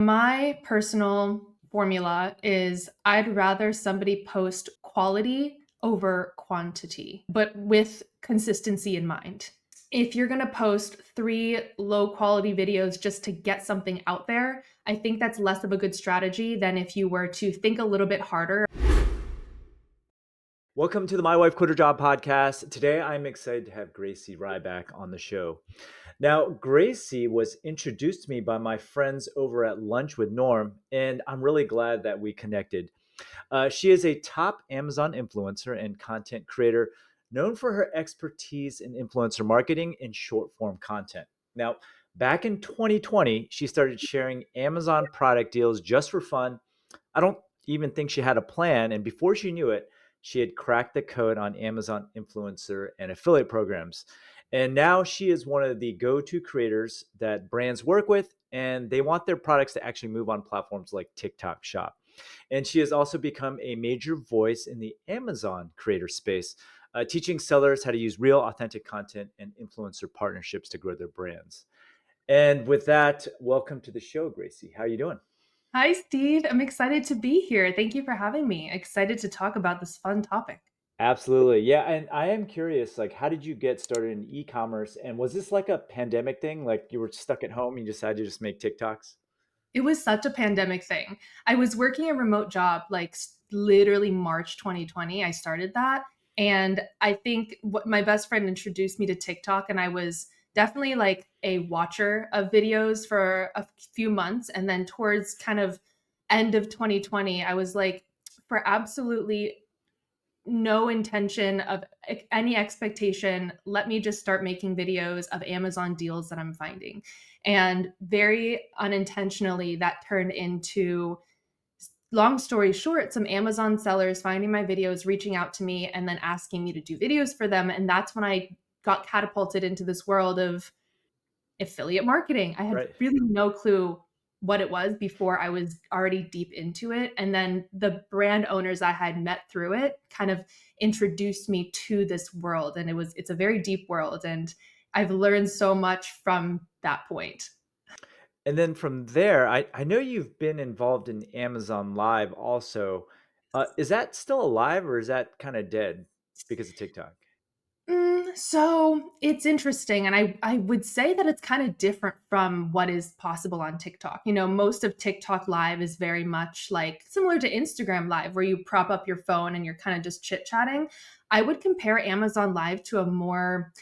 My personal formula is I'd rather somebody post quality over quantity, but with consistency in mind. If you're going to post three low quality videos just to get something out there, I think that's less of a good strategy than if you were to think a little bit harder. Welcome to the My Wife Quit Her Job podcast. Today, I'm excited to have Gracey Ryback on the show. Now, Gracey was introduced to me by my friends over at Lunch with Norm, and I'm really glad that we connected. She is a top Amazon influencer and content creator known for her expertise in influencer marketing and short form content. Now, back in 2020, she started sharing Amazon product deals just for fun. I don't even think she had a plan. And before she knew it, she had cracked the code on Amazon influencer and affiliate programs. And now she is one of the go to creators that brands work with, and they want their products to actually move on platforms like TikTok Shop. And she has also become a major voice in the Amazon creator space, teaching sellers how to use real, authentic content and influencer partnerships to grow their brands. And with that, welcome to the show, Gracey. How are you doing? Hi, Steve. I'm excited to be here. Thank you for having me. Excited to talk about this fun topic. Absolutely. Yeah. And I am curious, like, how did you get started in e-commerce? And was this like a pandemic thing? Like you were stuck at home and you decided to just make TikToks? It was such a pandemic thing. I was working a remote job like literally March 2020. I started that. And I think what my best friend introduced me to TikTok, and I was definitely like a watcher of videos for a few months. And then towards kind of end of 2020, I was like, for absolutely no intention of any expectation. Let me just start making videos of Amazon deals that I'm finding. And very unintentionally, that turned into, long story short, some Amazon sellers finding my videos, reaching out to me, and then asking me to do videos for them. And that's when I got catapulted into this world of affiliate marketing. I had Right. really no clue what it was before I was already deep into it. And then the brand owners I had met through it kind of introduced me to this world. And it's a very deep world. And I've learned so much from that point. And then from there, I know you've been involved in Amazon Live also. Is that still alive or is that kind of dead because of TikTok? So it's interesting. And I would say that it's kind of different from what is possible on TikTok. You know, most of TikTok Live is very much like similar to Instagram Live, where you prop up your phone and you're kind of just chit chatting. I would compare Amazon Live to a more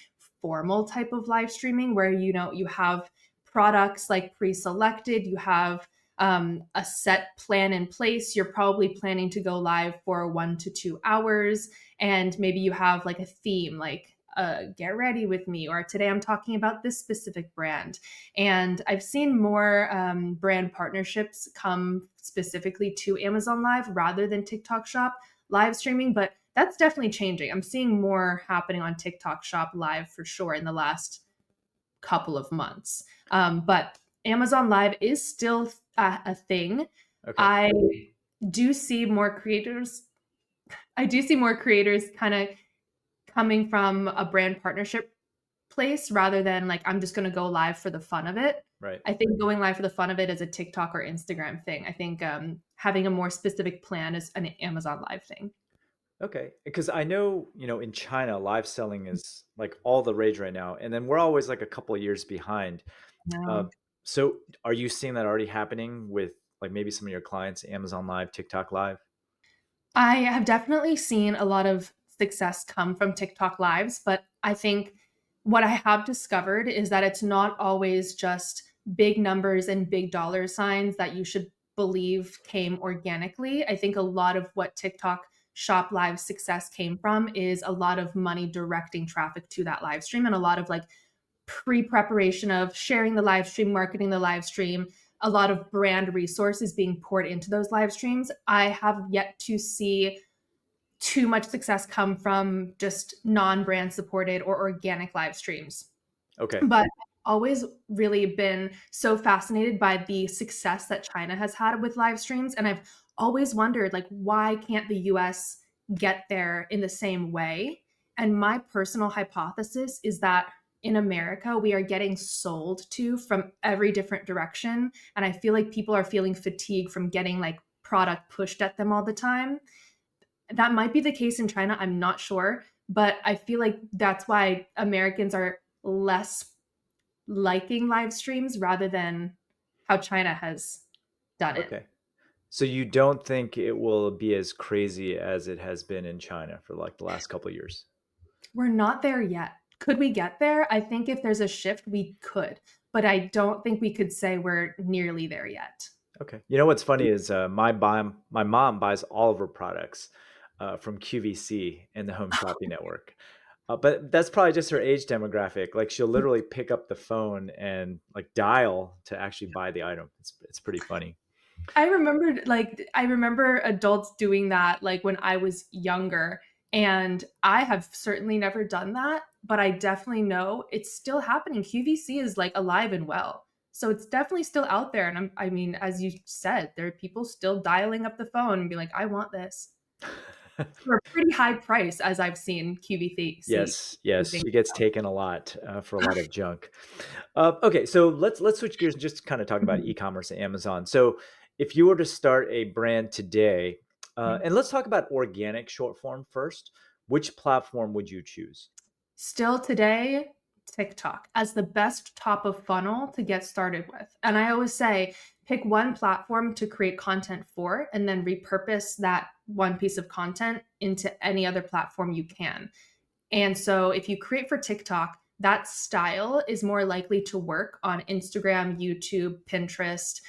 formal type of live streaming where, you know, you have products like pre selected, you have a set plan in place. You're probably planning to go live for 1 to 2 hours, and maybe you have like a theme like get ready with me, or today I'm talking about this specific brand. And I've seen more brand partnerships come specifically to Amazon Live rather than TikTok Shop live streaming, but that's definitely changing. I'm seeing more happening on TikTok Shop Live for sure in the last couple of months. But Amazon Live is still a thing. Okay. I do see more creators. I do see more creators kind of coming from a brand partnership place rather than like I'm just going to go live for the fun of it. Right. I think going live for the fun of it is a TikTok or Instagram thing. I think having a more specific plan is an Amazon Live thing. Okay. Because I know, in China, live selling is like all the rage right now. And then we're always like a couple of years behind. Uh, No. so are you seeing that already happening with like maybe some of your clients, Amazon Live, TikTok Live? I have definitely seen a lot of success come from TikTok lives, but I think what I have discovered is that it's not always just big numbers and big dollar signs that you should believe came organically. I think a lot of what TikTok Shop Live success came from is a lot of money directing traffic to that live stream and a lot of like pre-preparation of sharing the live stream, marketing the live stream, a lot of brand resources being poured into those live streams. I have yet to see too much success come from just non-brand supported or organic live streams. Okay. But always really been so fascinated by the success that China has had with live streams. And I've always wondered, like, why can't the US get there in the same way? And my personal hypothesis is that in America we are getting sold to from every different direction. And I feel like people are feeling fatigue from getting like product pushed at them all the time. That might be the case in China. I'm not sure. But I feel like that's why Americans are less liking live streams rather than how China has done it. Okay. So you don't think it will be as crazy as it has been in China for like the last couple of years? We're not there yet. Could we get there? I think if there's a shift, we could, but I don't think we could say we're nearly there yet. Okay. You know what's funny is my mom buys all of her products from QVC and the Home Shopping Network. But that's probably just her age demographic. Like she'll literally pick up the phone and like dial to actually buy the item. It's pretty funny. I remember adults doing that like when I was younger, and I have certainly never done that, but I definitely know it's still happening. QVC is like alive and well. So it's definitely still out there, and I mean, as you said, there are people still dialing up the phone and be like, "I want this." For a pretty high price, as I've seen QVC Yes, yes, using. she gets taken a lot for a lot of junk. Okay, so let's switch gears and just kind of talk about Mhm. e-commerce and Amazon. So, if you were to start a brand today, and let's talk about organic short form first, which platform would you choose? Still today, TikTok as the best top of funnel to get started with. And I always say, pick one platform to create content for, and then repurpose that one piece of content into any other platform you can. And so if you create for TikTok, that style is more likely to work on Instagram, YouTube, Pinterest,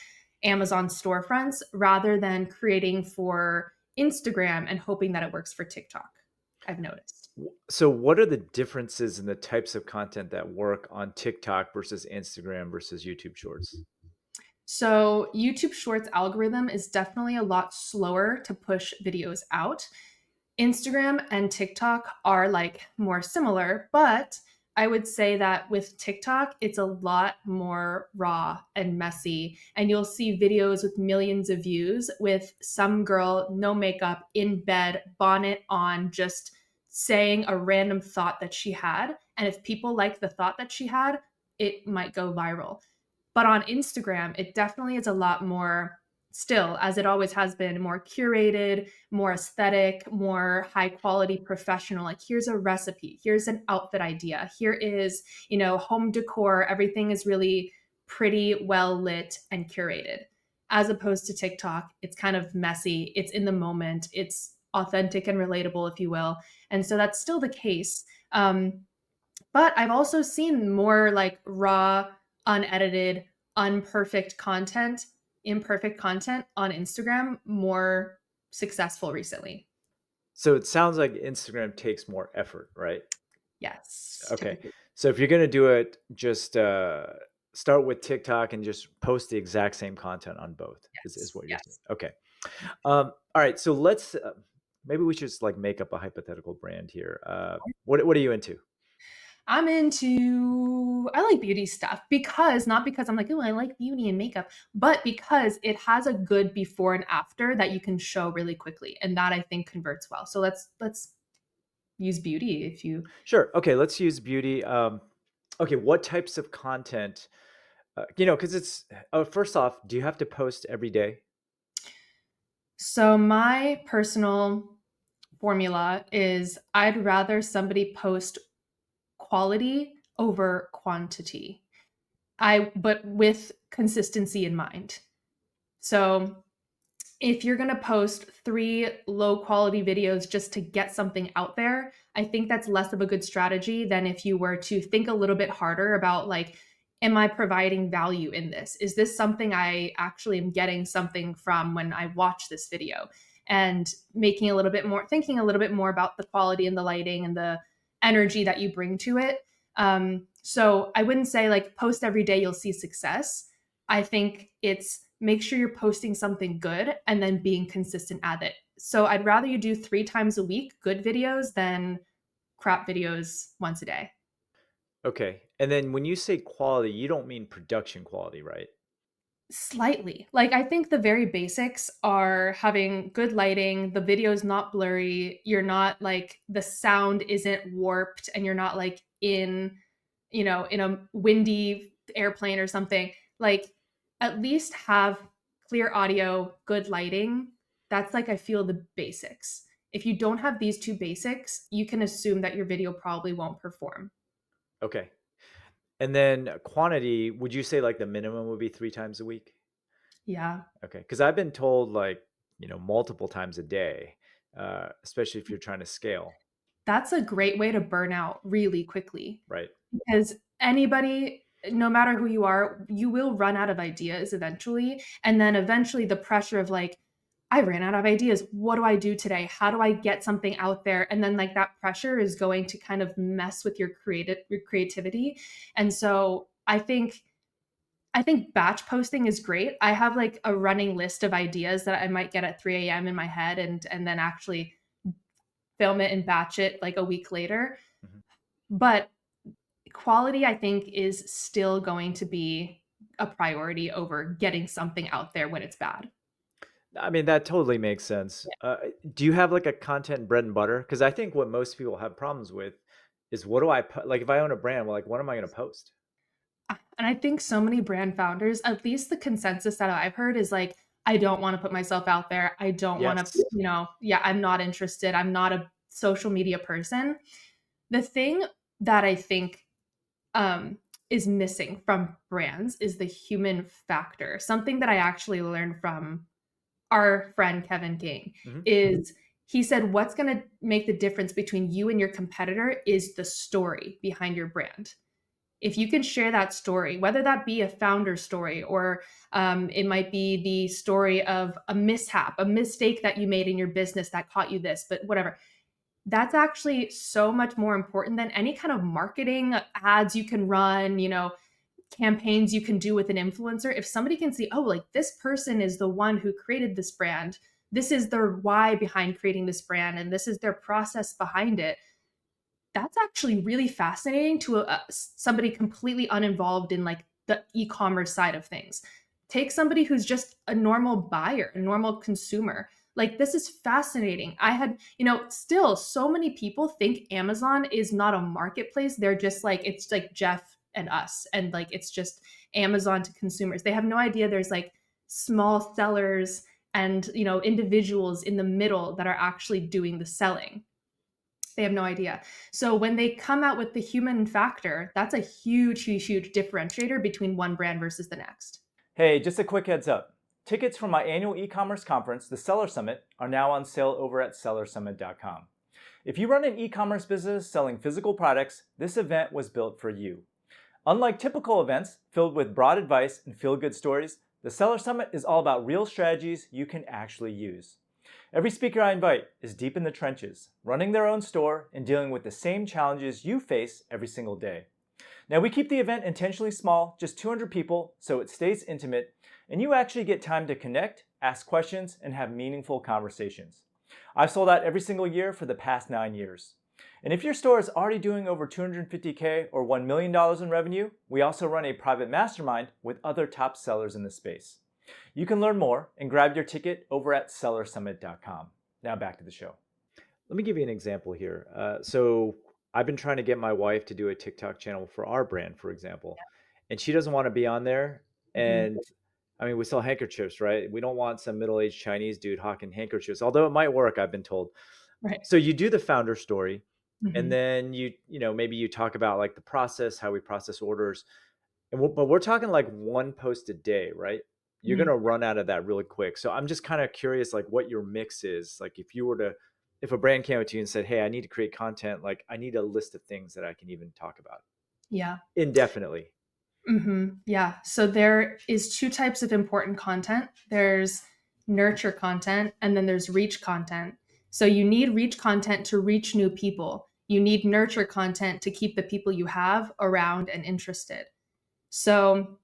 Amazon storefronts rather than creating for Instagram and hoping that it works for TikTok. I've noticed. So, what are the differences in the types of content that work on TikTok versus Instagram versus YouTube Shorts? So, YouTube Shorts algorithm is definitely a lot slower to push videos out. Instagram and TikTok are like more similar, but I would say that with TikTok, it's a lot more raw and messy. And you'll see videos with millions of views with some girl, no makeup, in bed, bonnet on, just saying a random thought that she had. And if people like the thought that she had, it might go viral. But on Instagram, it definitely is a lot more, still, as it always has been, more curated, more aesthetic, more high quality professional. Like, here's a recipe, here's an outfit idea, here is, home decor. Everything is really pretty, well lit, and curated. As opposed to TikTok, it's kind of messy, it's in the moment, it's authentic and relatable, if you will. And so that's still the case. But I've also seen more like raw, unedited, unperfect content, imperfect content on Instagram more successful recently. So, it sounds like Instagram takes more effort, right? Yes, Okay. typically. So if you're going to do it, just start with TikTok and just post the exact same content on both, is Yes. what you're saying. Yes. Okay. All right. So maybe we should just like make up a hypothetical brand here. What are you into? I like beauty stuff because, not because I'm like, oh, I like beauty and makeup, but because it has a good before and after that you can show really quickly. And that I think converts well. So let's use beauty if you. Sure. Okay. Let's use beauty. Okay. What types of content? Because it's first off, do you have to post every day? So my personal formula is I'd rather somebody post quality over quantity. But with consistency in mind. So if you're going to post 3 low quality videos just to get something out there, I think that's less of a good strategy than if you were to think a little bit harder about, like, am I providing value in this? Is this something I actually am getting something from when I watch this video? And thinking a little bit more about the quality and the lighting and the energy that you bring to it. So I wouldn't say like post every day, you'll see success. I think it's make sure you're posting something good and then being consistent at it. So I'd rather you do 3 times a week good videos than crap videos once a day. Okay. And then when you say quality, you don't mean production quality, right? Slightly. Like, I think the very basics are having good lighting, the video's not blurry, you're not like the sound isn't warped, and you're not like in in a windy airplane or something, like at least have clear audio, good lighting. That's like, I feel, the basics. If you don't have these two basics, you can assume that your video probably won't perform. Okay. And then quantity, would you say like the minimum would be 3 times a week? Yeah. Okay. Because I've been told like, multiple times a day, especially if you're trying to scale, That's a great way to burn out really quickly, right? because anybody, no matter who you are, you will run out of ideas eventually. And then eventually the pressure of like, I ran out of ideas. What do I do today? How do I get something out there? And then like that pressure is going to kind of mess with your creativity. And so I think batch posting is great. I have like a running list of ideas that I might get at 3 a.m. in my head, and then actually film it and batch it like a week later. Mhm. But quality, I think, is still going to be a priority over getting something out there when it's bad. I mean, that totally makes sense. Do you have like a content bread and butter? Because I think what most people have problems with is what do I put? Like, if I own a brand, well, like, what am I going to post? And I think so many brand founders, at least the consensus that I've heard is like, I don't want to put myself out there. I don't want to, Yes. yeah, I'm not interested. I'm not a social media person. The thing that I think um, is missing from brands is the human factor. Something that I actually learned from our friend Kevin King Hmm. is, he said, what's going to make the difference between you and your competitor is the story behind your brand. If you can share that story, whether that be a founder story or it might be the story of a mishap, a mistake that you made in your business that caught you this, but whatever, that's actually so much more important than any kind of marketing ads you can run, campaigns you can do with an influencer. If somebody can see, oh, like this person is the one who created this brand, this is their why behind creating this brand, and this is their process behind it, that's actually really fascinating to somebody completely uninvolved in like the e-commerce side of things. Take somebody who's just a normal buyer, a normal consumer. Like, this is fascinating. I had, still so many people think Amazon is not a marketplace. They're just like, it's like Jeff and us, and like it's just Amazon to consumers. They have no idea there's like small sellers and, individuals in the middle that are actually doing the selling. They have no idea. So when they come out with the human factor, that's a huge, huge, huge differentiator between one brand versus the next. Hey, just a quick heads up. Tickets for my annual e-commerce conference, the Seller Summit, are now on sale over at sellersummit.com. If you run an e-commerce business selling physical products, this event was built for you. Unlike typical events filled with broad advice and feel-good stories, the Seller Summit is all about real strategies you can actually use. Every speaker I invite is deep in the trenches, running their own store and dealing with the same challenges you face every single day. Now, we keep the event intentionally small, just 200 people, so it stays intimate, and you actually get time to connect, ask questions, and have meaningful conversations. I've sold out every single year for the past 9 years. And if your store is already doing over $250K or $1 million in revenue, we also run a private mastermind with other top sellers in the space. You can learn more and grab your ticket over at sellersummit.com. Now back to the show. Let me give you an example here. So I've been trying to get my wife to do a TikTok channel for our brand, for example, and she doesn't want to be on there. Mhm. And I mean, we sell handkerchiefs, right? We don't want some middle-aged Chinese dude hawking handkerchiefs, although it might work, I've been told. Right. So you do the founder story, and Mhm. then maybe you talk about like the process, how we process orders, but we're talking like one post a day, right? You're Mhm. gonna run out of that really quick. So I'm just kind of curious, like what your mix is. Like if a brand came up to you and said, "Hey, I need to create content. Like I need a list of things that I can even talk about Yeah. indefinitely." Yeah. So there is two types of important content. There's nurture content, and then there's reach content. So you need reach content to reach new people. You need nurture content to keep the people you have around and interested. So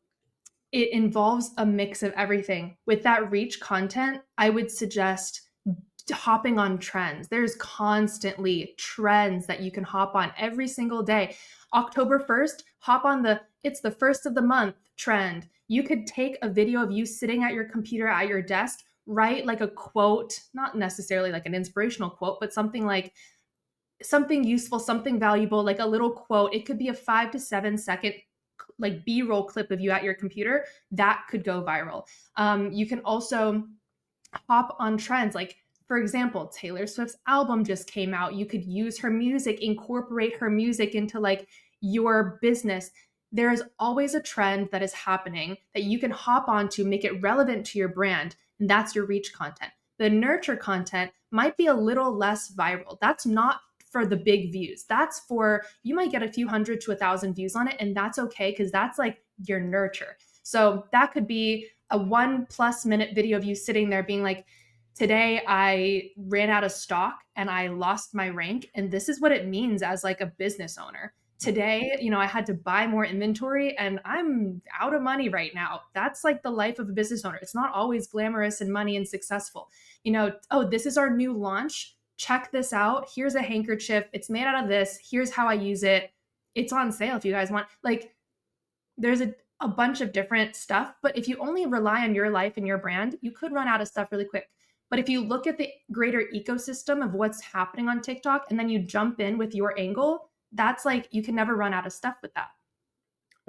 it involves a mix of everything. With that reach content, I would suggest hopping on trends. There's constantly trends that you can hop on every single day. October 1st, hop on the it's the first of the month trend. You could take a video of you sitting at your computer at your desk, write like a quote, not necessarily like an inspirational quote, but something like, something useful, something valuable, like a little quote. It could be a 5 to 7 second like B-roll clip of you at your computer that could go viral. You can also hop on trends. Like, for example, Taylor Swift's album just came out. You could use her music, incorporate her music into like your business. There is always a trend that is happening that you can hop onto, make it relevant to your brand, and that's your reach content. The nurture content might be a little less viral. That's not for the big views. That's for, you might get a few hundred to 1,000 views on it, and that's okay because that's like your nurture. So that could be a 1+ minute video of you sitting there being like, today I ran out of stock and I lost my rank. And this is what it means as like a business owner. Today, I had to buy more inventory and I'm out of money right now. That's like the life of a business owner. It's not always glamorous and money and successful. Oh, this is our new launch. Check this out. Here's a handkerchief. It's made out of this. Here's how I use it. It's on sale if you guys want. Like, there's a bunch of different stuff, but if you only rely on your life and your brand, you could run out of stuff really quick. But if you look at the greater ecosystem of what's happening on TikTok and then you jump in with your angle, that's like, you can never run out of stuff with that.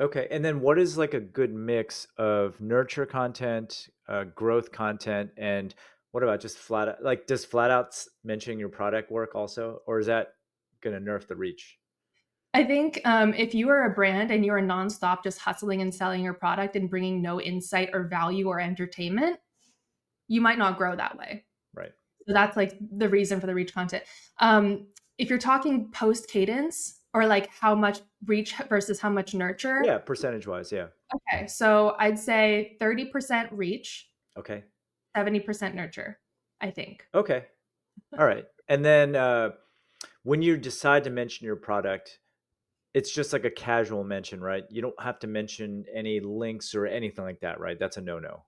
Okay. And then what is like a good mix of nurture content, growth content, and what about just flat out, like does flat out mentioning your product work also, or is that going to nerf the reach? I think if you are a brand and you're nonstop just hustling and selling your product and bringing no insight or value or entertainment, you might not grow that way. Right. So that's like the reason for the reach content. Um, if you're talking post cadence or like how much reach versus how much nurture, Yeah. Percentage wise. Yeah. okay. So I'd say 30% reach, Okay. 70% nurture, I think. Okay. All right. And then when you decide to mention your product, it's just like a casual mention, right? You don't have to mention any links or anything like that, right? That's a no-no.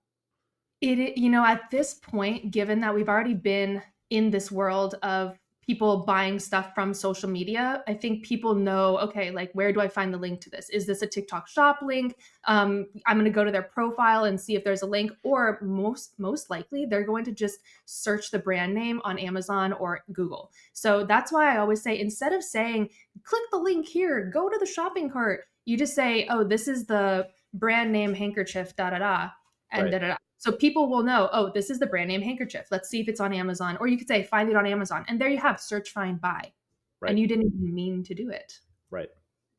At this point, given that we've already been in this world of people buying stuff from social media, I think people know, okay, like, where do I find the link to this? Is this a TikTok shop link? I'm going to go to their profile and see if there's a link, or most likely they're going to just search the brand name on Amazon or Google. So that's why I always say, instead of saying, click the link here, go to the shopping cart, you just say, oh, this is the brand name handkerchief, da da da, and Right. da da da. So people will know, oh, this is the brand name handkerchief. Let's see if it's on Amazon. Or you could say, find it on Amazon. And there you have search, find, buy. Right. And you didn't even mean to do it. Right.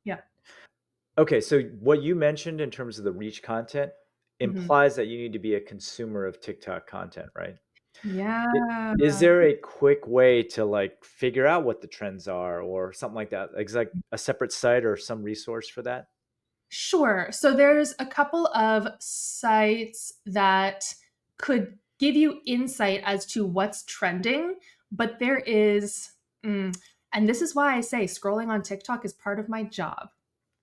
Yeah. Okay, so what you mentioned in terms of the reach content Hmm. implies that you need to be a consumer of TikTok content, right? I- Yeah. Is there a quick way to like figure out what the trends are or something like that? Like a separate site or some resource for that? Sure. So there's a couple of sites that could give you insight as to what's trending, but there is, and this is why I say scrolling on TikTok is part of my job,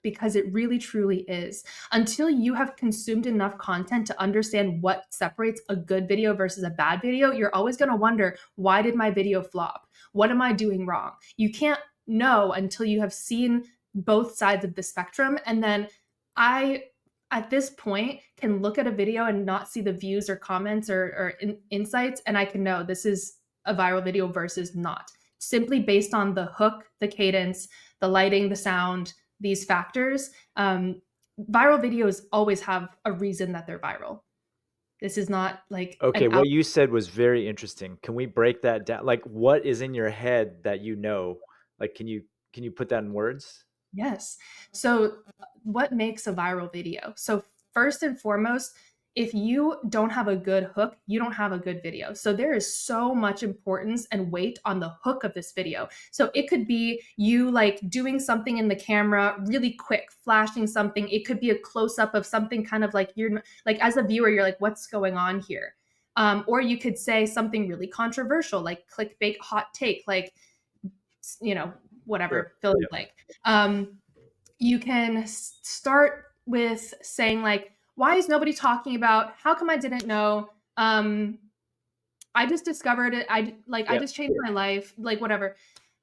because it really truly is. Until you have consumed enough content to understand what separates a good video versus a bad video, you're always going to wonder, why did my video flop? What am I doing wrong? You can't know until you have seen both sides of the spectrum. And then I, at this point, can look at a video and not see the views or comments or insights, and I can know this is a viral video versus not, simply based on the hook, the cadence, the lighting, the sound, these factors. Viral videos always have a reason that they're viral. This is not like Okay, an out. what you said was very interesting. Can we break that down? Like what is in your head that you know? Like can you put that in words? Yes. So, what makes a viral video? So, first and foremost, if you don't have a good hook, you don't have a good video. So, there is so much importance and weight on the hook of this video. So, it could be you like doing something in the camera really quick, flashing something. It could be a close up of something kind of like you're like, as a viewer, you're like, what's going on here? Or you could say something really controversial, like clickbait hot take, like, you know, Sure. whatever, fill in the Yep. blank. You can start with saying like, why is nobody talking about, how come I didn't know? I just discovered it. I Yep. just changed my life, like whatever.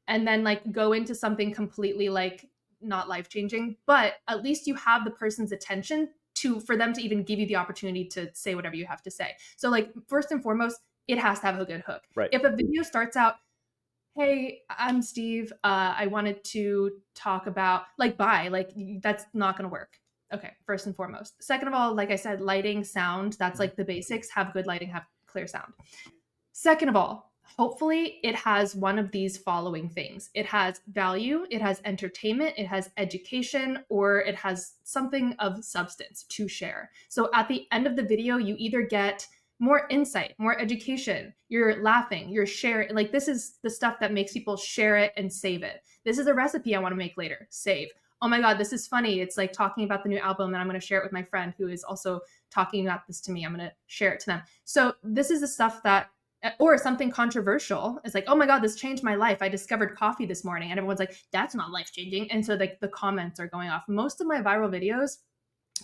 And then like go into something completely like not life changing, but at least you have the person's attention to, for them to even give you the opportunity to say whatever you have to say. So like, first and foremost, it has to have a good hook. Right. If a video starts out, hey, I'm Steve. I wanted to talk about like bye. Like that's not gonna work. Okay, first and foremost. Second of all, like I said, lighting, sound, that's Mhm. like the basics. Have good lighting, have clear sound. Second of all, hopefully it has one of these following things. It has value, it has entertainment, it has education, or it has something of substance to share. So at the end of the video, you either get more insight, more education, you're laughing, you're sharing. Like this is the stuff that makes people share it and save it. This is a recipe I want to make later, save. Oh my God, this is funny. It's like talking about the new album, and I'm going to share it with my friend who is also talking about this to me. I'm going to share it to them. So this is the stuff that, or something controversial. It's like, oh my God, this changed my life. I discovered coffee this morning. And everyone's like, that's not life changing. And so like the comments are going off. Most of my viral videos,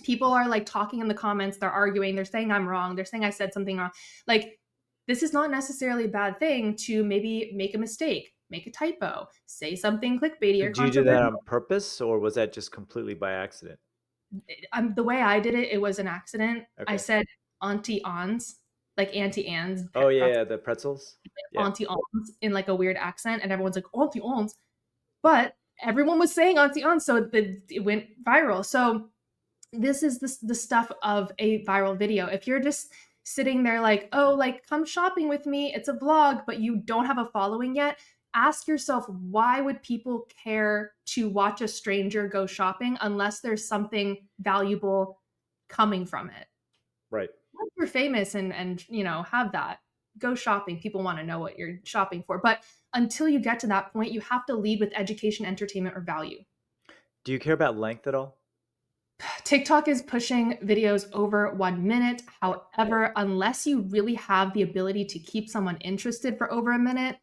people are like talking in the comments, they're arguing, they're saying I'm wrong, they're saying I said something wrong. Like, this is not necessarily a bad thing to maybe make a mistake, make a typo, say something clickbaity or Do you do that controversial. on purpose, or was that just completely by accident? The way I did it, it was an accident. I Okay. said Auntie Ons, like Auntie Anne's Oh yeah, pretzel, yeah, the pretzels. Yeah. Auntie Ons in like a weird accent, and everyone's like Auntie Ons, but everyone was saying Auntie Ons, so it went viral. So this is the stuff of a viral video. If you're just sitting there like, oh, like come shopping with me, it's a vlog, but you don't have a following yet, ask yourself, why would people care to watch a stranger go shopping unless there's something valuable coming from it? Right. Once you're famous and have that, go shopping. People want to know what you're shopping for. But until you get to that point, you have to lead with education, entertainment, or value. Do you care about length at all? TikTok is pushing videos over 1 minute. However, unless you really have the ability to keep someone interested for over a minute,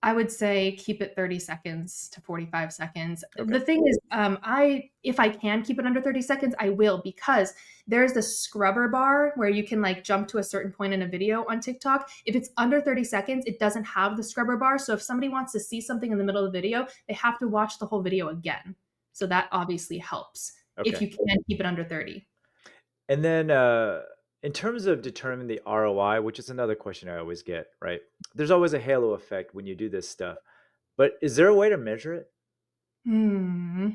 I would say keep it 30 seconds to 45 seconds. Okay. The thing is, if I can keep it under 30 seconds, I will, because there's the scrubber bar where you can like jump to a certain point in a video on TikTok. If it's under 30 seconds, it doesn't have the scrubber bar. So if somebody wants to see something in the middle of the video, they have to watch the whole video again. So that obviously helps if Okay. you can keep it under 30. And then in terms of determining the ROI, which is another question I always get, right? There's always a halo effect when you do this stuff. But is there a way to measure it? Hmm.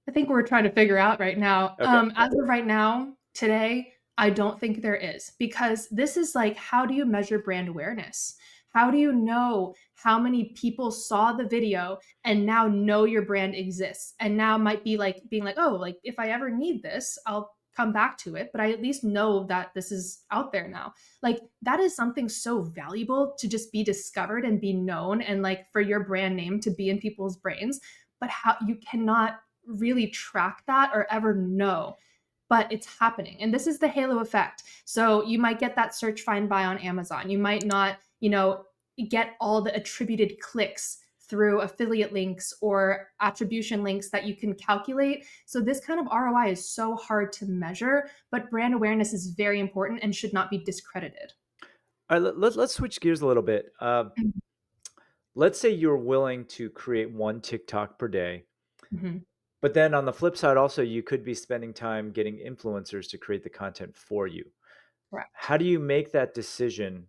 I think we're trying to figure out right now. Okay. As of right now, today, I don't think there is, because this is like, how do you measure brand awareness? How do you know how many people saw the video and now know your brand exists and now might be like being like, oh, like if I ever need this, I'll come back to it, but I at least know that this is out there now. Like that is something so valuable to just be discovered and be known, and like for your brand name to be in people's brains. But how you cannot really track that or ever know, but it's happening. And this is the halo effect. So you might get that search, find, buy on Amazon. You might not, get all the attributed clicks through affiliate links or attribution links that you can calculate. So this kind of ROI is so hard to measure, but brand awareness is very important and should not be discredited. All right, let's switch gears a little bit. Let's say you're willing to create one TikTok per day, Mhm. but then on the flip side, also, you could be spending time getting influencers to create the content for you. Correct. How do you make that decision,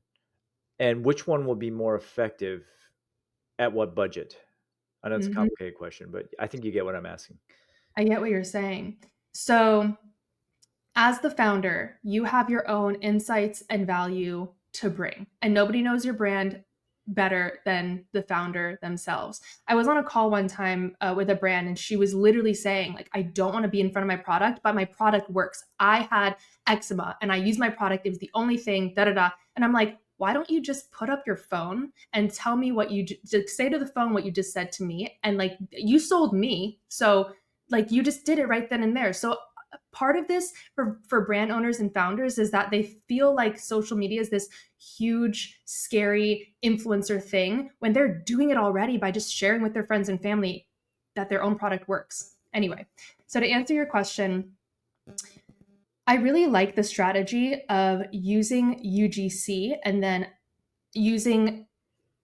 and which one will be more effective at what budget? I know it's a Mhm. complicated question, but I think you get what I'm asking. I get what you're saying. So as the founder, you have your own insights and value to bring, and nobody knows your brand better than the founder themselves. I was on a call one time with a brand, and she was literally saying, like, I don't want to be in front of my product, but my product works. I had eczema and I used my product. It was the only thing, da da da. And I'm like, why don't you just put up your phone and tell me what you just say to the phone what you just said to me? And like, you sold me. So, like, you just did it right then and there. So, part of this for brand owners and founders is that they feel like social media is this huge scary influencer thing when they're doing it already by just sharing with their friends and family that their own product works. Anyway, so to answer your question, I really like the strategy of using UGC and then using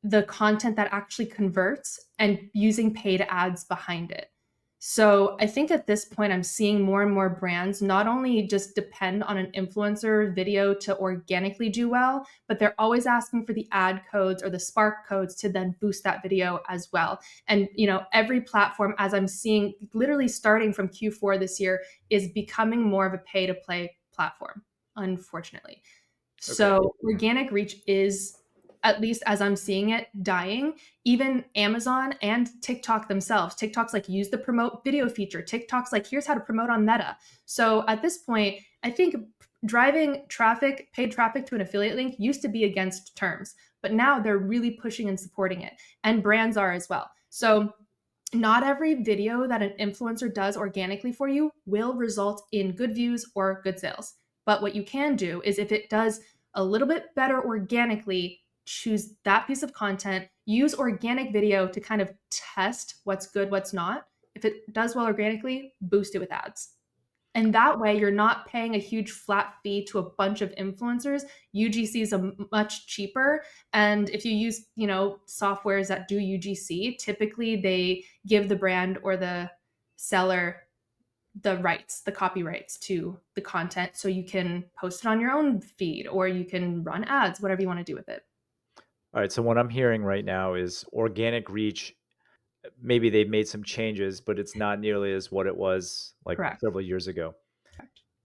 the content that actually converts and using paid ads behind it. So I think at this point, I'm seeing more and more brands not only just depend on an influencer video to organically do well, but they're always asking for the ad codes or the spark codes to then boost that video as well. And, every platform, as I'm seeing literally starting from Q4 this year, is becoming more of a pay to play platform, unfortunately. Okay. So organic reach is, at least as I'm seeing it, dying. Even Amazon and TikTok themselves. TikTok's like, use the promote video feature. TikTok's like, here's how to promote on Meta. So at this point, I think driving traffic, paid traffic to an affiliate link used to be against terms, but now they're really pushing and supporting it. And brands are as well. So not every video that an influencer does organically for you will result in good views or good sales. But what you can do is, if it does a little bit better organically, choose that piece of content, use organic video to kind of test what's good, what's not. If it does well organically, boost it with ads. And that way, you're not paying a huge flat fee to a bunch of influencers. UGC is much cheaper. And if you use, softwares that do UGC, typically they give the brand or the seller the rights, the copyrights to the content. So you can post it on your own feed, or you can run ads, whatever you want to do with it. All right. So what I'm hearing right now is organic reach. Maybe they've made some changes, but it's not nearly as what it was like Correct. several years ago.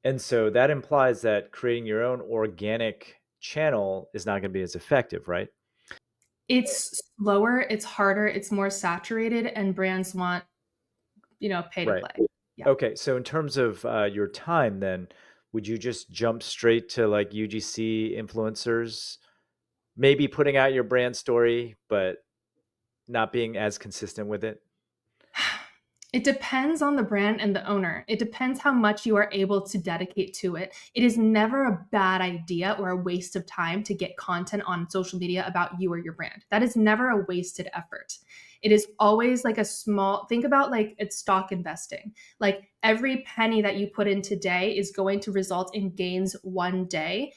And so that implies that creating your own organic channel is not going to be as effective, right? It's slower, it's harder, it's more saturated, and brands want, pay to Right. play. Yeah. Okay. So in terms of your time, then would you just jump straight to like UGC influencers, maybe putting out your brand story, but not being as consistent with it? It depends on the brand and the owner. It depends how much you are able to dedicate to it. It is never a bad idea or a waste of time to get content on social media about you or your brand. That is never a wasted effort. It is always like think about like it's stock investing. Like every penny that you put in today is going to result in gains one day.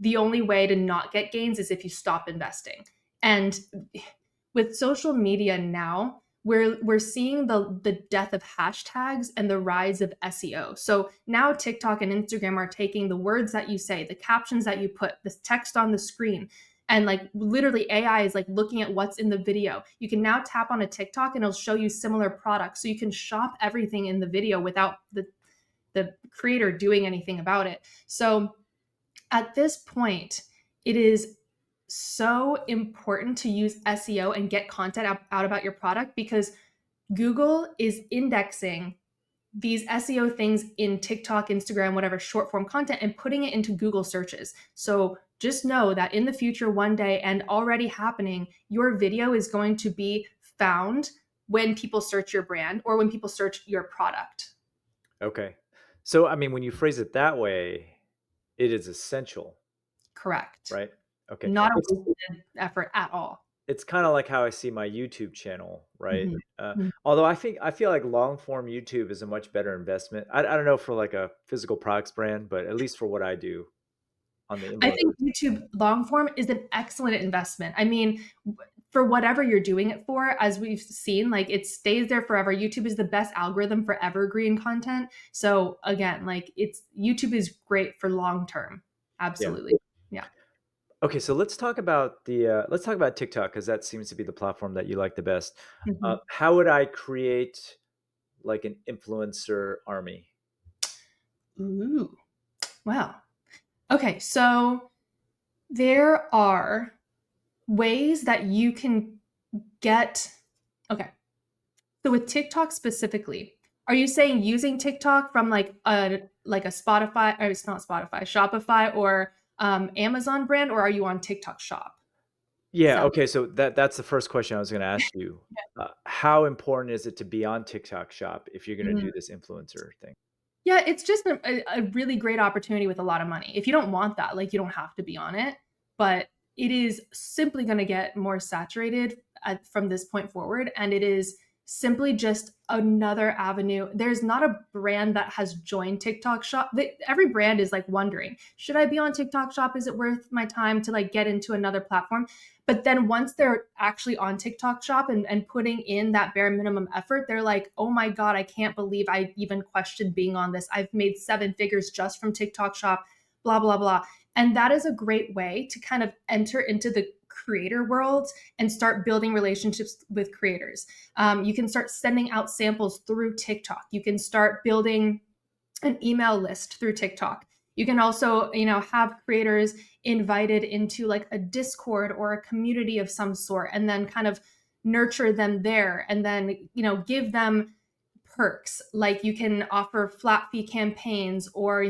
The only way to not get gains is if you stop investing. And with social media now, we're seeing the death of hashtags and the rise of SEO. So now TikTok and Instagram are taking the words that you say, the captions that you put, the text on the screen, and like literally AI is like looking at what's in the video. You can now tap on a TikTok and it'll show you similar products. So you can shop everything in the video without the creator doing anything about it. So at this point, it is so important to use SEO and get content out about your product, because Google is indexing these SEO things in TikTok, Instagram, whatever short form content, and putting it into Google searches. So just know that in the future, one day, and already happening, your video is going to be found when people search your brand or when people search your product. Okay. So, I mean, when you phrase it that way, it is essential, Correct. right? Okay. Not a wasted effort at all. It's kind of like how I see my YouTube channel, right? Mhm. Uh, Mhm. although I feel like long form YouTube is a much better investment. I don't know for like a physical products brand, but at least for what I do on the I think influencer. YouTube long form is an excellent investment. I mean, for whatever you're doing it for, as we've seen, like it stays there forever. YouTube is the best algorithm for evergreen content. So again, like YouTube is great for long term. Yeah. Absolutely. Yeah. Okay, so let's talk about TikTok because that seems to be the platform that you like the best. Mhm. How would I create like an influencer army? Ooh. Well. Okay, so there are ways that you can get. Okay. So with TikTok specifically, are you saying using TikTok from like a Spotify, or it's not Spotify, Shopify or Amazon brand, or are you on TikTok Shop Yeah, selling? okay, so that's the first question I was going to ask you. How important is it to be on TikTok Shop if you're going to Mhm. do this influencer thing? Yeah, it's just a really great opportunity with a lot of money. If you don't want that, like you don't have to be on it, but it is simply going to get more saturated from this point forward, and it is simply just another avenue. There's not a brand that has joined TikTok Shop. Every brand is like wondering, should I be on TikTok Shop? Is it worth my time to like get into another platform? But then once they're actually on TikTok Shop and putting in that bare minimum effort, they're like, oh my God, I can't believe I even questioned being on this. I've made 7 figures just from TikTok Shop, blah, blah, blah. And that is a great way to kind of enter into the creator world and start building relationships with creators. You can start sending out samples through TikTok. You can start building an email list through TikTok. You can also, have creators invited into like a Discord or a community of some sort, and then kind of nurture them there, and then, give them perks. Like you can offer flat fee campaigns, or,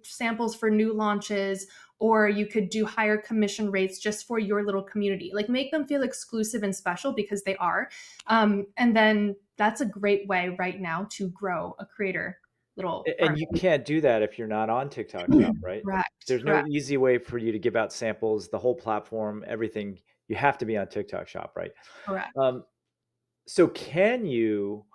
samples for new launches, or you could do higher commission rates just for your little community. Like make them feel exclusive and special, because they are. And then that's a great way right now to grow a creator little And army. you can't do that if you're not on TikTok Shop, right? Correct, There's no correct, easy way for you to give out samples, the whole platform, everything. You have to be on TikTok Shop, right? correct. Um, so can you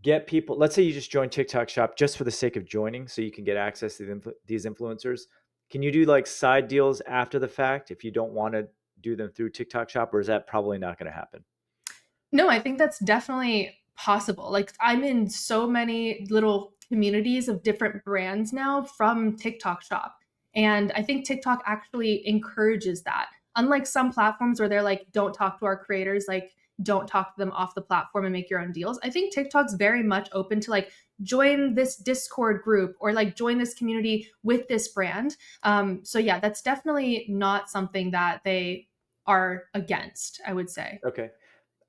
get people, let's say you just join TikTok Shop just for the sake of joining so you can get access to these influencers. Can you do like side deals after the fact if you don't want to do them through TikTok Shop, or is that probably not going to happen? No, I think that's definitely possible. Like I'm in so many little communities of different brands now from TikTok Shop. And I think TikTok actually encourages that. Unlike some platforms where they're like, don't talk to our creators, like don't talk to them off the platform and make your own deals. I think TikTok's very much open to like join this Discord group or like join this community with this brand. So yeah, that's definitely not something that they are against, I would say. Okay.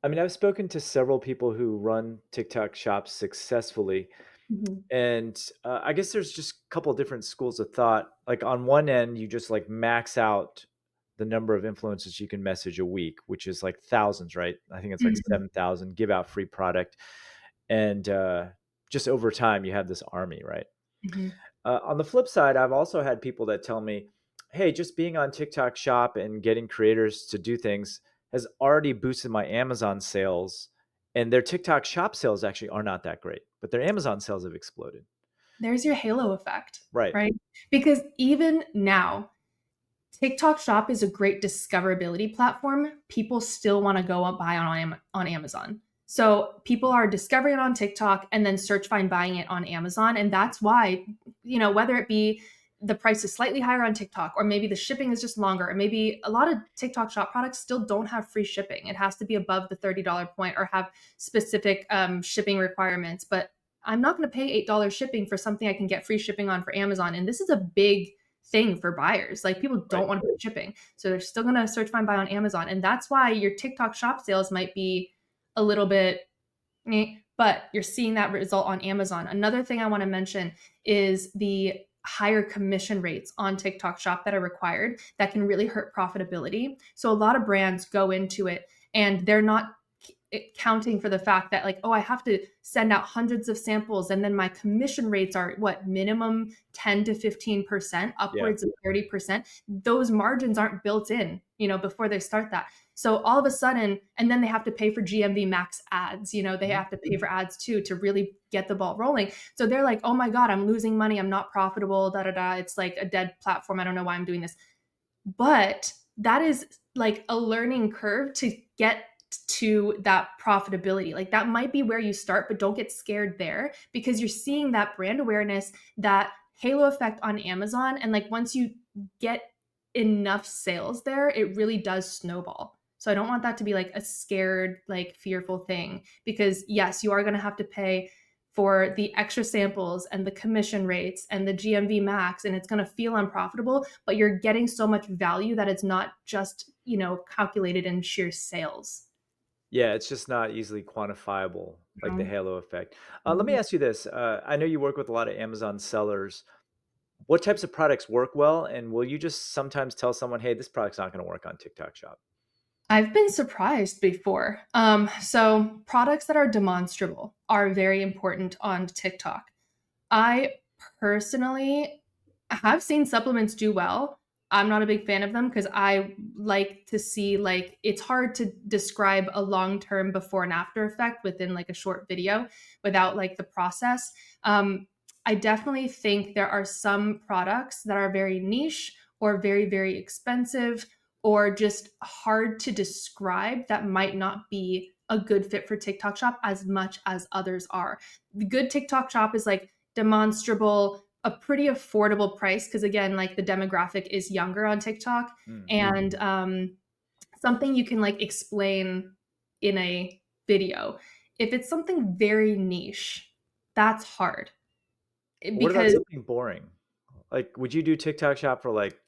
I mean, I've spoken to several people who run TikTok shops successfully. Mhm. And I guess there's just a couple different schools of thought. Like on one end, you just like max out the number of influencers you can message a week, which is like thousands, right? I think it's like Mhm. 7,000, give out free product. And just over time, you have this army, right? Mhm. On the flip side, I've also had people that tell me, hey, just being on TikTok Shop and getting creators to do things has already boosted my Amazon sales. And their TikTok Shop sales actually are not that great, but their Amazon sales have exploded. There's your halo effect, Right. right? Because even now, TikTok Shop is a great discoverability platform. People still want to go and buy on Amazon. So people are discovering it on TikTok and then search find buying it on Amazon. And that's why, whether it be the price is slightly higher on TikTok, or maybe the shipping is just longer, or maybe a lot of TikTok Shop products still don't have free shipping. It has to be above the $30 point or have specific shipping requirements. But I'm not going to pay $8 shipping for something I can get free shipping on for Amazon. And this is a big thing for buyers. Like people Right. don't want to pay shipping. So they're still going to search, find, buy on Amazon. And that's why your TikTok shop sales might be a little bit, but you're seeing that result on Amazon. Another thing I want to mention is the higher commission rates on TikTok shop that are required that can really hurt profitability. So a lot of brands go into it and they're not counting for the fact that like, oh, I have to send out hundreds of samples and then my commission rates are what, minimum 10 to 15%, Yeah. upwards of 30%. Those margins aren't built in, before they start that. So all of a sudden, and then they have to pay for GMV max ads, they Mhm. have to pay for ads too to really get the ball rolling. So they're like, oh my God, I'm losing money, I'm not profitable, da da da. It's like a dead platform. I don't know why I'm doing this. But that is like a learning curve to get to that profitability. Like that might be where you start, but don't get scared there, because you're seeing that brand awareness, that halo effect on Amazon. And like once you get enough sales there, it really does snowball. So I don't want that to be like a scared, like fearful thing, because yes, you are going to have to pay for the extra samples and the commission rates and the GMV max, and it's going to feel unprofitable, but you're getting so much value that it's not just, calculated in sheer sales. Yeah, it's just not easily quantifiable, like the Mhm. halo effect. Let me Mhm. ask you this. I know you work with a lot of Amazon sellers. What types of products work well? And will you just sometimes tell someone, hey, this product's not going to work on TikTok Shop? I've been surprised before. So products that are demonstrable are very important on TikTok. I personally have seen supplements do well. I'm not a big fan of them because I like to see like it's hard to describe a long-term before and after effect within like a short video without like the process. I definitely think there are some products that are very niche or very, very expensive or just hard to describe that might not be a good fit for TikTok Shop as much as others are. The good TikTok Shop is like demonstrable, a pretty affordable price because again, like the demographic is younger on TikTok, Mm. and something you can like explain in a video. If it's something very niche, that's hard What about because something boring? Like, would you do TikTok shop for like,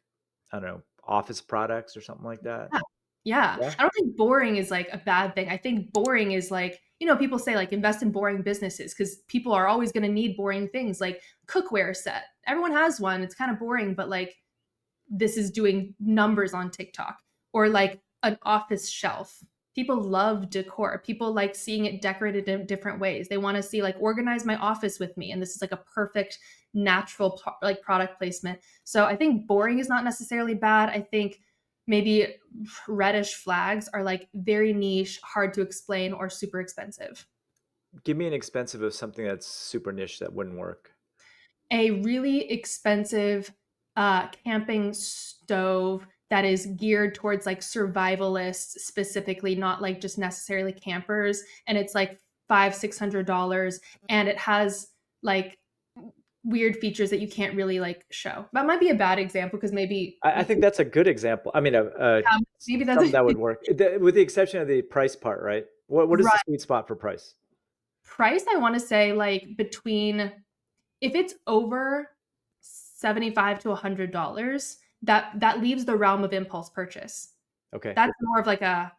I don't know, office products or something like that? yeah, yeah. Yeah. I don't think boring is like a bad thing. I think boring is like, people say like invest in boring businesses because people are always going to need boring things like cookware set. Everyone has one. It's kind of boring, but like this is doing numbers on TikTok, or like an office shelf. People love decor. People like seeing it decorated in different ways. They want to see like organize my office with me, and this is like a perfect natural like product placement. So I think boring is not necessarily bad. I think maybe reddish flags are like very niche, hard to explain, or super expensive. Give me an expensive of something that's super niche that wouldn't work. A really expensive camping stove that is geared towards like survivalists specifically, not like just necessarily campers. And it's like $500-600, and it has like weird features that you can't really like show. That might be a bad example because maybe I think that's a good example. I mean, maybe that's something that would work, with the exception of the price part, right? What is the right. sweet spot for price? Price. I want to say like between, if it's over 75 to $100, that leaves the realm of impulse purchase. Okay. That's more of like a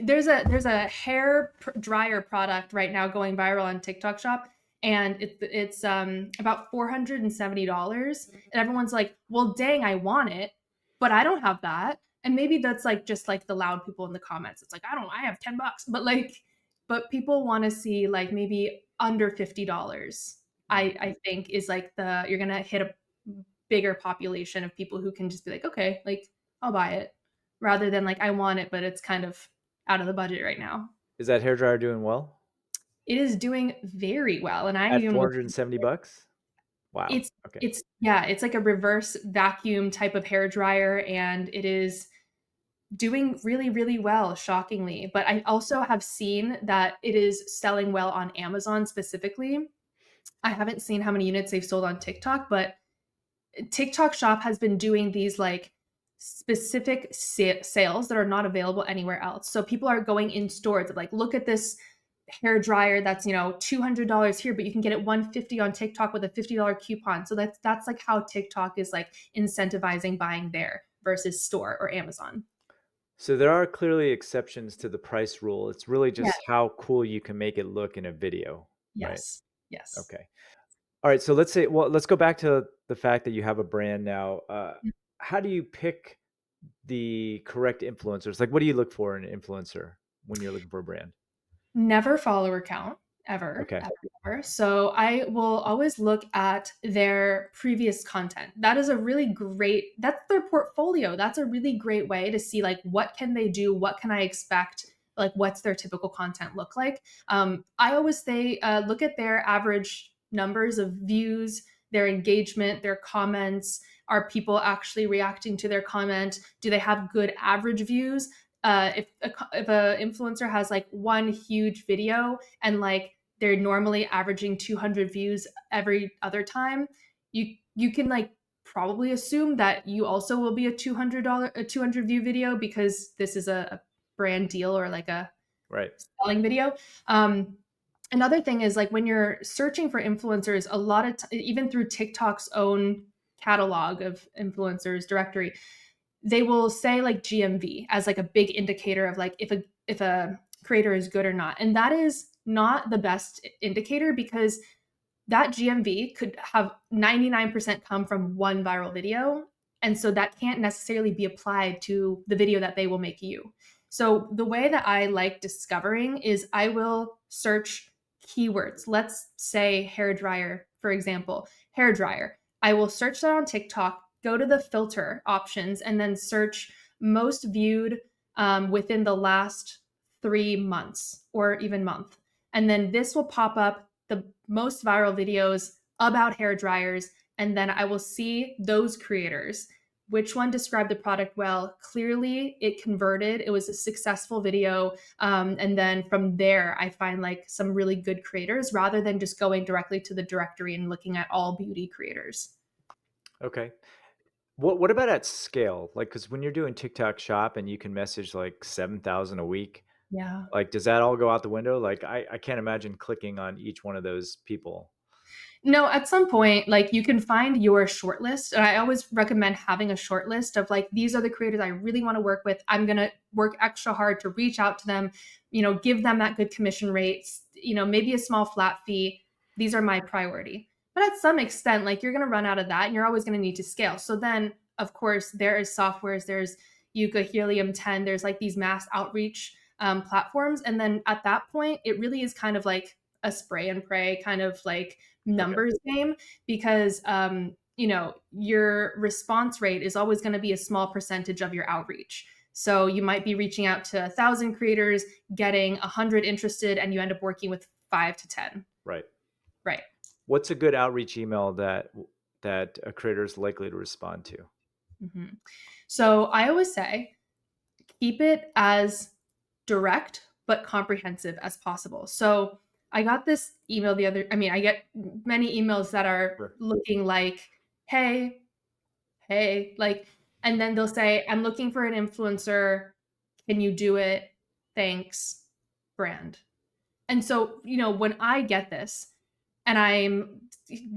there's a hair dryer product right now going viral on TikTok Shop, and it's about $470, and everyone's like, "Well, dang, I want it, but I don't have that." And maybe that's like just like the loud people in the comments. It's like, I have $10, but people want to see like maybe under $50. Mm. I think is like you're gonna hit a bigger population of people who can just be like, okay, like I'll buy it, rather than like I want it, but it's kind of out of the budget right now. Is that hairdryer doing well It is doing very well, and I at even 470 bucks? Wow. it's Okay. it's yeah, it's like a reverse vacuum type of hair dryer, and it is doing really, really well, shockingly. But I also have seen that it is selling well on Amazon specifically. I haven't seen how many units they've sold on TikTok, but TikTok Shop has been doing these like specific sales that are not available anywhere else. So people are going in stores of like, look at this hair dryer that's $200 here, but you can get it 150 on TikTok with a $50 coupon. So that's like how TikTok is like incentivizing buying there versus store or Amazon. So there are clearly exceptions to the price rule. It's really Yeah. just how cool you can make it look in a video, right? Yes. Yes. Okay. All right. So let's go back to the fact that you have a brand now. How do you pick the correct influencers? Like, what do you look for in an influencer when you're looking for a brand? Never follower count, ever, Okay. ever, ever. So I will always look at their previous content. That's their portfolio. That's a really great way to see like what can they do, what can I expect, like what's their typical content look like. I always say look at their average numbers of views, their engagement, their comments. Are people actually reacting to their comment? Do they have good average views? If a influencer has like one huge video and like they're normally averaging 200 views every other time, you can like probably assume that you also will be a 200 view video because this is a brand deal or like a Right. selling video. Another thing is like when you're searching for influencers, a lot of even through TikTok's own catalog of influencers directory, they will say like GMV as like a big indicator of like if a creator is good or not. And that is not the best indicator because that GMV could have 99% come from one viral video. And so that can't necessarily be applied to the video that they will make you. So the way that I like discovering is I will search keywords. Let's say hair dryer, for example, hair dryer. I will search that on TikTok, go to the filter options and then search most viewed within the last 3 months or even month. And then this will pop up the most viral videos about hair dryers. And then I will see those creators. Which one described the product well? Clearly, it converted. It was a successful video. And then from there, I find like some really good creators rather than just going directly to the directory and looking at all beauty creators. Okay. What about at scale? Like, because when you're doing TikTok Shop and you can message like 7,000 a week, Yeah. like, does that all go out the window? Like, I can't imagine clicking on each one of those people. No, at some point, like you can find your shortlist. And I always recommend having a short list of like, these are the creators I really want to work with. I'm going to work extra hard to reach out to them, give them that good commission rates, maybe a small flat fee. These are my priority. But at some extent, like you're going to run out of that and you're always going to need to scale. So then, of course, there is softwares, there's Yuka, Helium 10, there's like these mass outreach platforms. And then at that point, it really is kind of like a spray and pray kind of like Okay. numbers game because your response rate is always going to be a small percentage of your outreach. So you might be reaching out to 1,000 creators, getting 100 interested, and you end up working with 5 to 10. Right. Right. What's a good outreach email that a creator is likely to respond to? hmm So I always say keep it as direct but comprehensive as possible. So I got this email I get many emails that are Sure. looking like, hey, like, and then they'll say, I'm looking for an influencer. Can you do it? Thanks, brand. And so, when I get this and I'm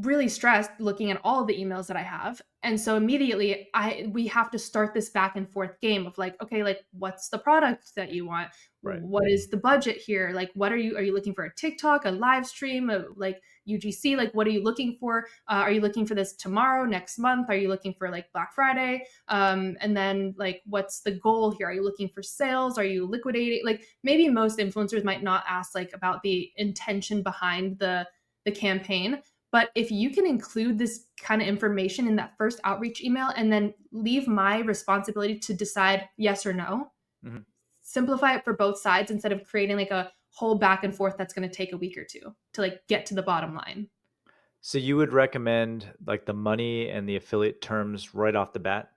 really stressed looking at all the emails that I have. And so immediately we have to start this back and forth game of like, okay, like what's the product that you want? Right. What is the budget here? Like what are you looking for a TikTok, a live stream, like UGC? Like what are you looking for? Are you looking for this tomorrow, next month? Are you looking for like Black Friday? And then like what's the goal here? Are you looking for sales? Are you liquidating? Like maybe most influencers might not ask like about the intention behind the campaign. But if you can include this kind of information in that first outreach email and then leave my responsibility to decide yes or no, Mhm. simplify it for both sides instead of creating like a whole back and forth that's going to take a week or two to like get to the bottom line. So you would recommend like the money and the affiliate terms right off the bat?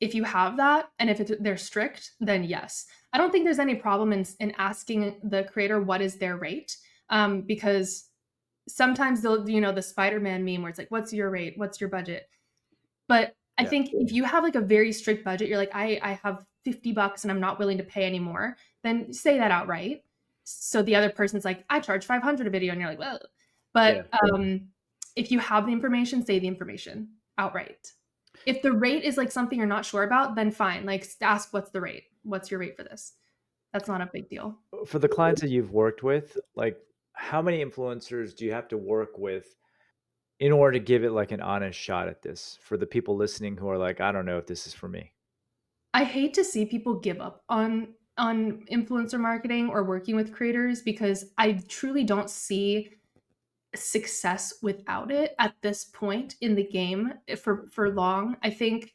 If you have that and if they're strict, then yes. I don't think there's any problem in asking the creator what is their rate, because sometimes they'll, the Spider-Man meme where it's like, what's your rate? What's your budget? But I Yeah. think if you have like a very strict budget, you're like, I have $50 and I'm not willing to pay anymore, then say that outright. So the other person's like, I charge 500 a video. And you're like, well, Yeah. but if you have the information, say the information outright. If the rate is like something you're not sure about, then fine. Like ask what's the rate? What's your rate for this? That's not a big deal. For the clients that you've worked with, like how many influencers do you have to work with in order to give it like an honest shot at this for the people listening who are like, I don't know if this is for me? I hate to see people give up on influencer marketing or working with creators because I truly don't see success without it at this point in the game for long. I think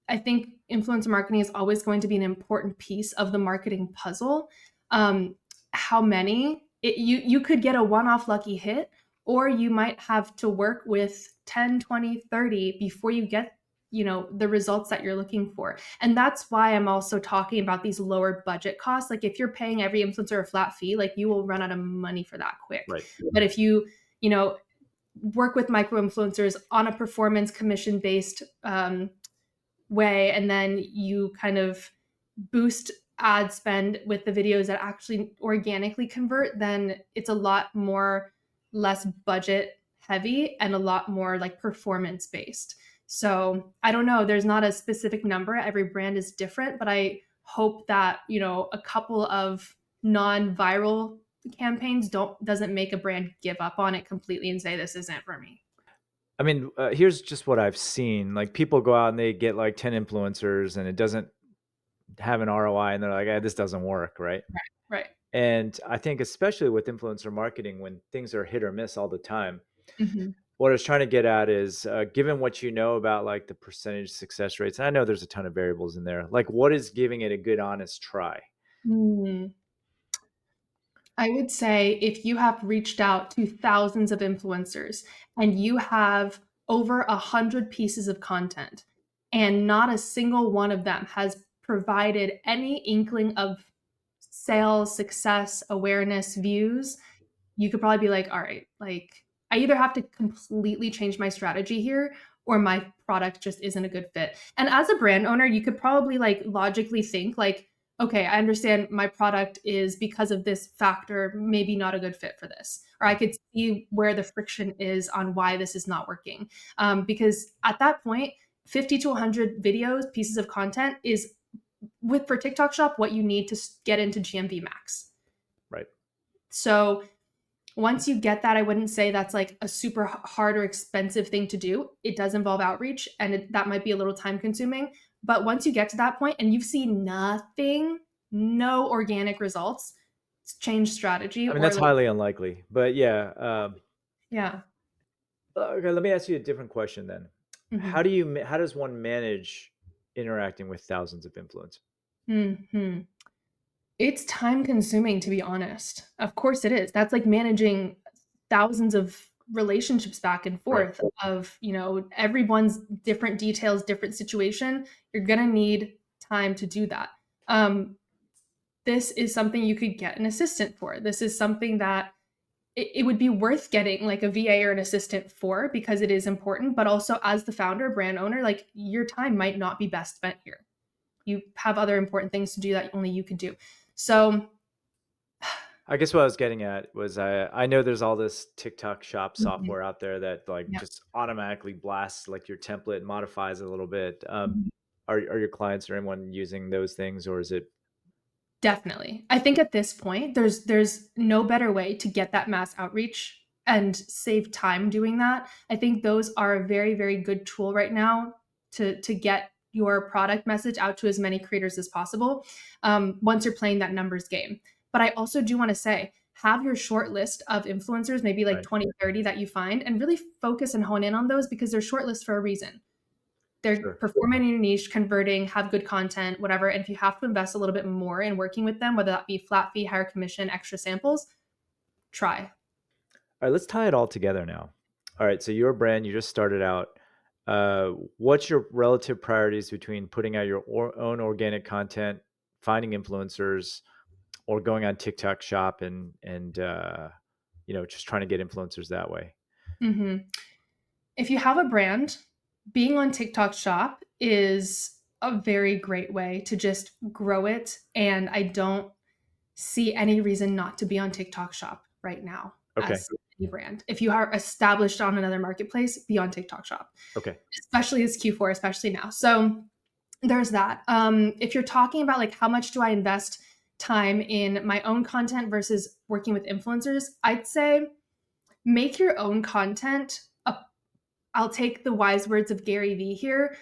influencer marketing is always going to be an important piece of the marketing puzzle. Um, how many? You could get a one-off lucky hit, or you might have to work with 10, 20, 30 before you get the results that you're looking for. And that's why I'm also talking about these lower budget costs. Like if you're paying every influencer a flat fee, like you will run out of money for that quick. Right. But if you know work with micro influencers on a performance commission based way, and then you kind of boost ad spend with the videos that actually organically convert, then it's a lot more less budget heavy and a lot more like performance based. So I don't know, there's not a specific number. Every brand is different, but I hope that, a couple of non-viral campaigns doesn't make a brand give up on it completely and say this isn't for me. I mean, here's just what I've seen. Like people go out and they get like 10 influencers and it doesn't have an ROI and they're like, this doesn't work, right? Right. And I think especially with influencer marketing, when things are hit or miss all the time, Mhm. what I was trying to get at is, given what you know about like the percentage success rates, and I know there's a ton of variables in there. Like, what is giving it a good, honest try? Hmm. I would say if you have reached out to thousands of influencers and you have over 100 pieces of content, and not a single one of them has provided any inkling of sales, success, awareness, views, you could probably be like, all right, like I either have to completely change my strategy here or my product just isn't a good fit. And as a brand owner, you could probably like logically think like, okay, I understand my product is because of this factor, maybe not a good fit for this. Or I could see where the friction is on why this is not working. Because at that point, 50 to 100 videos, pieces of content is with for TikTok Shop what you need to get into GMV max. Right. So once you get that, I wouldn't say that's like a super hard or expensive thing to do. It does involve outreach and that might be a little time consuming. But once you get to that point and you've seen nothing, no organic results, change strategy I mean, or that's like, highly unlikely, but yeah. yeah. Okay, let me ask you a different question then. Hmm. How does one manage interacting with thousands of influencers? Hmm. It's time consuming, to be honest. Of course it is. That's like managing thousands of relationships back and Right. forth of, everyone's different details, different situation. You're going to need time to do that. Um, this is something you could get an assistant for. This is something that it would be worth getting like a VA or an assistant for because it is important. But also, as the founder, brand owner, like your time might not be best spent here. You have other important things to do that only you can do. So, I guess what I was getting at was, I know there's all this TikTok shop mhm, software out there that like yeah. just automatically blasts like your template and modifies it a little bit. Mhm. Are your clients or anyone using those things, or is it Definitely. I think at this point, there's no better way to get that mass outreach and save time doing that. I think those are a very, very good tool right now to get your product message out to as many creators as possible, once you're playing that numbers game. But I also do want to say, have your short list of influencers, maybe like right? 20, 30 that you find, and really focus and hone in on those because they're short lists for a reason. They're Sure. performing in your niche, converting, have good content, whatever. And if you have to invest a little bit more in working with them, whether that be flat fee, higher commission, extra samples, try. All right, let's tie it all together now. All right, so your brand, you just started out. What's your relative priorities between putting out your own organic content, finding influencers, or going on TikTok Shop and just trying to get influencers that way? Hmm. If you have a brand, being on TikTok Shop is a very great way to just grow it. And I don't see any reason not to be on TikTok Shop right now Okay. as any brand. If you are established on another marketplace, be on TikTok Shop, Okay. especially as Q4, especially now. So there's that. If you're talking about like how much do I invest time in my own content versus working with influencers, I'd say make your own content. I'll take the wise words of Gary Vee here: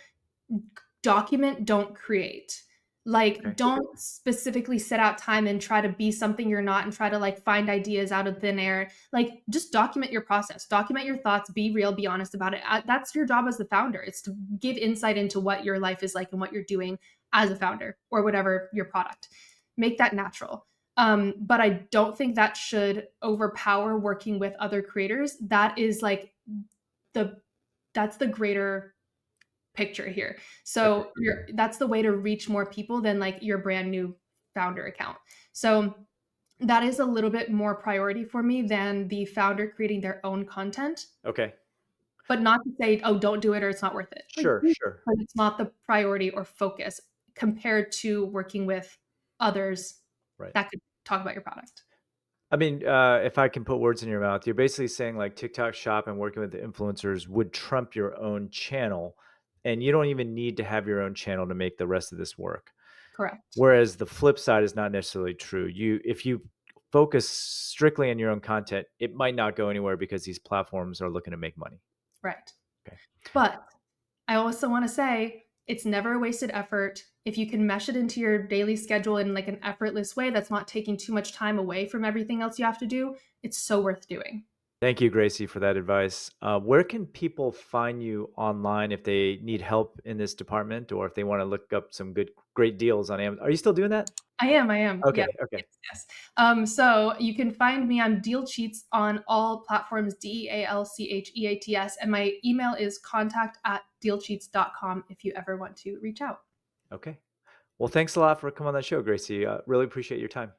document, don't create. Like, Okay. don't specifically set out time and try to be something you're not and try to like find ideas out of thin air. Like, just document your process, document your thoughts, be real, be honest about it. That's your job as the founder. It's to give insight into what your life is like and what you're doing as a founder or whatever your product. Make that natural. But I don't think that should overpower working with other creators. That is like the that's the greater picture here. Okay. So that's the way to reach more people than like your brand new founder account. So that is a little bit more priority for me than the founder creating their own content, Okay. but not to say, oh, don't do it or it's not worth it. Like, Sure. Sure. but it's not the priority or focus compared to working with others Right. that could talk about your product. I mean, if I can put words in your mouth, you're basically saying like TikTok Shop and working with the influencers would trump your own channel, and you don't even need to have your own channel to make the rest of this work. Correct. Whereas the flip side is not necessarily true. If you focus strictly on your own content, it might not go anywhere because these platforms are looking to make money. Right. Okay. But I also want to say it's never a wasted effort. If you can mesh it into your daily schedule in like an effortless way that's not taking too much time away from everything else you have to do, it's so worth doing. Thank you, Gracie, for that advice. Where can people find you online if they need help in this department or if they want to look up some great deals on Amazon? Are you still doing that? I am, yeah. Okay, okay, Yes, yes. So you can find me on Deal Cheats on all platforms, DEALCHEATS, and my email is contact@dealcheats.com if you ever want to reach out. okay. Well, thanks a lot for coming on the show, Gracie. Really appreciate your time.